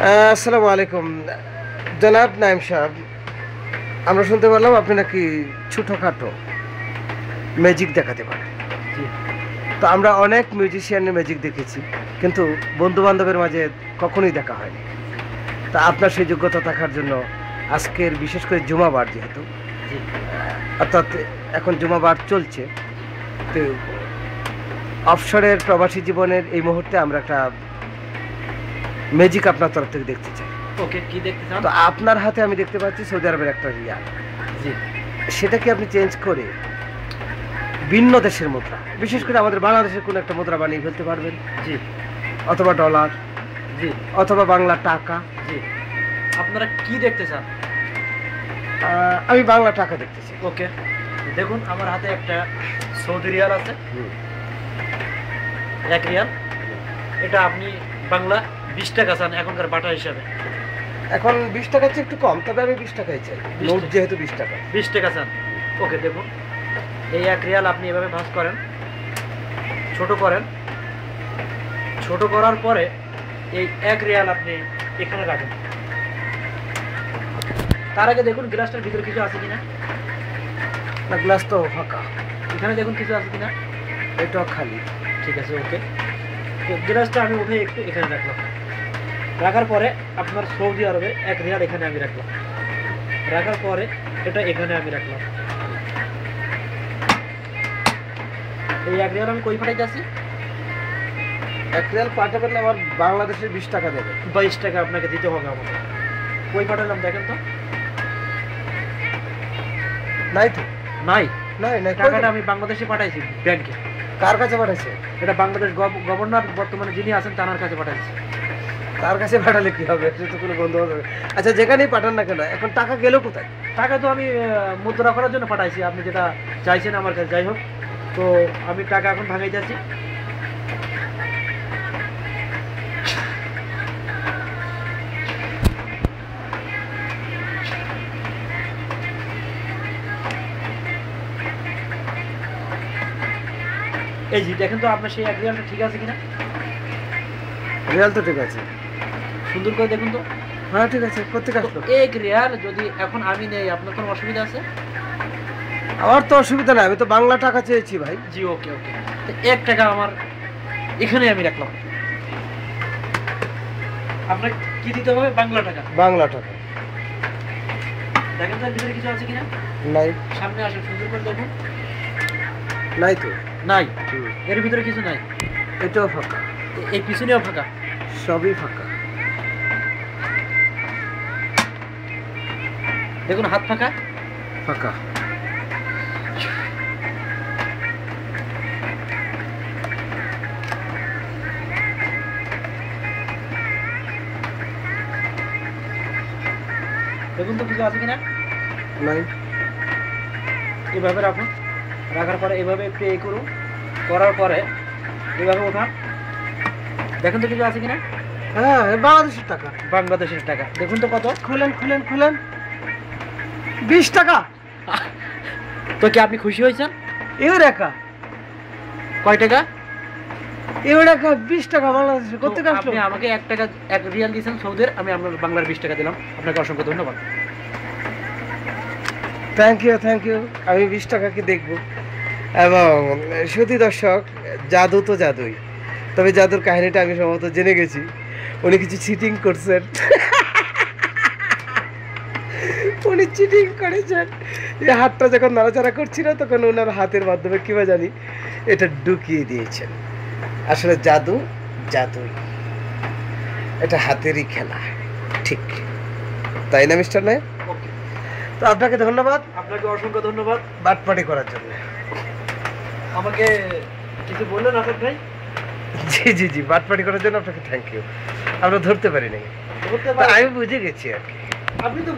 আসসালামু আলাইকুম জনাব নাইম সাহেব। আমরা শুনতে পারলাম আপনি নাকি ছোটোখাটো ম্যাজিক দেখাতে পারেন। তো আমরা অনেক মিউজিশিয়ানের ম্যাজিক দেখেছি, কিন্তু বন্ধু বান্ধবের মাঝে কখনোই দেখা হয়নি। তা আপনার সেই যোগ্যতা থাকার জন্য আজকের বিশেষ করে জুমাবার, যেহেতু অর্থাৎ এখন জুমাবার চলছে, তো অবসরের প্রবাসী জীবনের এই মুহূর্তে আমরা একটা ম্যাজিক আপনার তরফ থেকে দেখতে চাই। ওকে, কি দেখতে চান? তো আপনার হাতে আমি দেখতে পাচ্ছি সৌদি আরবের একটা রিয়াল। জি, সেটাকে আপনি চেঞ্জ করে ভিন্ন দেশের মুদ্রা, বিশেষ করে আমাদের বাংলাদেশের কোনো একটা মুদ্রা বানিয়ে ফেলতে পারবেন। জি, অথবা ডলার, জি, অথবা বাংলা টাকা। জি। আপনারা কি দেখতে চান? আমি বাংলা টাকা দেখতেছি। ওকে, দেখুন আমার হাতে একটা সৌদি রিয়াল আছে, 1 রিয়াল। এটা আপনি বাংলা 20 টাকা চান এখনকার বাটা হিসাবে? এখন 20 টাকা চেয়ে একটু কম, তবে আমি 20 টাকাই চাই, নোট যেহেতু 20 টাকা। 20 টাকা চান? ওকে, দেখুন এই 1 রিয়াল আপনি এভাবে ভাঁজ করেন, ছোট করেন। ছোট করার পরে এই 1 রিয়াল আপনি এখানে রাখেন। তার আগে দেখুন গ্লাসটার ভিতরে কিছু আছে কিনা। না, গ্লাস তো ফাঁকা। এখানে দেখুন কিছু আছে কিনা। এটাও খালি। ঠিক আছে, ওকে। তো গ্লাসটা আমি উঠে একটু এখানে রাখলাম। রাখার পরে আপনার সৌদি আরবে 1 রিয়াল এখানে আমি রাখলাম। রাখার পরে এটা এখানে আমি রাখলাম। এই 1 রিয়াল আমি কই পাঠাইতে আসি? 1 রিয়াল পাঠাবেন, আমার বাংলাদেশের 20 টাকা দেবে। 22 টাকা আপনাকে দিতে হবে আমাকে। কই পাঠালাম দেখেন তো। নাই তো, নাই, নাই নাই। টাকাটা আমি বাংলাদেশে পাঠাইছি ব্যাংকে। কার কাছে পাঠাইছে? এটা বাংলাদেশ গভর্নর বর্তমানে যিনি আছেন তার কাছে পাঠাইছি। তার কাছে পাঠালে কি হবে? সে তো কোনো বন্ধু হবে। আচ্ছা, যেখানেই পাঠান না কেন, এখন টাকা গেল কোথায়? টাকা তো আমি মুদ্রা করার জন্য পাঠাইছি, আপনি যেটা চাইছেন আমার কাছে। যাই হোক, তো আমি টাকা এখন ভাঙাই যাচ্ছি। এই জি, দেখেন তো আপনার সেই 1 রিয়ালটা ঠিক আছে কিনা। রিয়াল তো ঠিক আছে, সুন্দর করে দেখুন তো। হ্যাঁ ঠিক আছে। কোথেকে আসলো? 1 রিয়াল যদি এখন আমি নেই, আপনার কোনো অসুবিধা আছে? আমার তো অসুবিধা নাই, আমি তো বাংলা টাকা চেয়েছি ভাই। জি, ওকে ওকে। তো 1 টাকা আমার এখানে আমি রাখলাম। আপনার কি দিতে হবে? বাংলা টাকা। বাংলা টাকা। দেখেন তো ভিতরে কিছু আছে কিনা। নাই। সামনে আসুন, সুন্দর করে দেখুন। নাই তো। নাই, এর ভিতরে কিছু নাই। এটাও ফাঁকা। এই পিছনেও ফাঁকা। সবই ফাঁকা। দেখুন হাত ফাঁকা। ফাঁকা। দেখুন তো কিছু আছে কিনা। নাই। এভাবে রাখুন। রাখার পরে এভাবে একটু করুন। করার পরে এভাবে ওঠান। দেখুন তো কিছু আছে কিনা। হ্যাঁ, বাংলাদেশের টাকা। বাংলাদেশের টাকা। দেখুন তো কত। খুলেন খুলেন খুলেন। 20 টাকা। তো কি আপনি খুশি হয়েছেন? ইউরেকা। কয় টাকা? ইউরেকা 20 টাকা বাংলাদেশে। কোথেকে আসলো? আপনি আমাকে 1 টাকা 1 রিয়াল দিয়েছেন সৌদির, আমি আপনার বাংলার 20 টাকা দিলাম। আপনাকে অসংখ্য ধন্যবাদ। Thank you, thank you. আমি 20 টাকাকে দেখব। এবং শুধু দর্শক, জাদু তো জাদুই, তবে জাদুর কাহিনীটা আমি সম্ভবত জেনে গেছি। উনি কিছু চিটিং করছেন। উনি চিটিং করেছেন। এই হাতটা যখন নাড়াচাড়া করছিল, তখন ওনার হাতের মাধ্যমে কিভাবে জানি এটা ঢুকিয়ে দিয়েছেন। আসলে জাদু জাদুই, এটা হাতেরই খেলা। ঠিক তাই না মিস্টার নাইম? তো আপনাকে ধন্যবাদ। আপনাকে অসংখ্য ধন্যবাদ বাটপাটি করার জন্য। আমাকে কিছু বললেন আসাদ ভাই? জি জি জি, বাটপাটি করার জন্য আপনাকে থ্যাংক ইউ। আমরা ধরতে পারিনি, আমি বুঝে গেছি আর কি। আপনি তো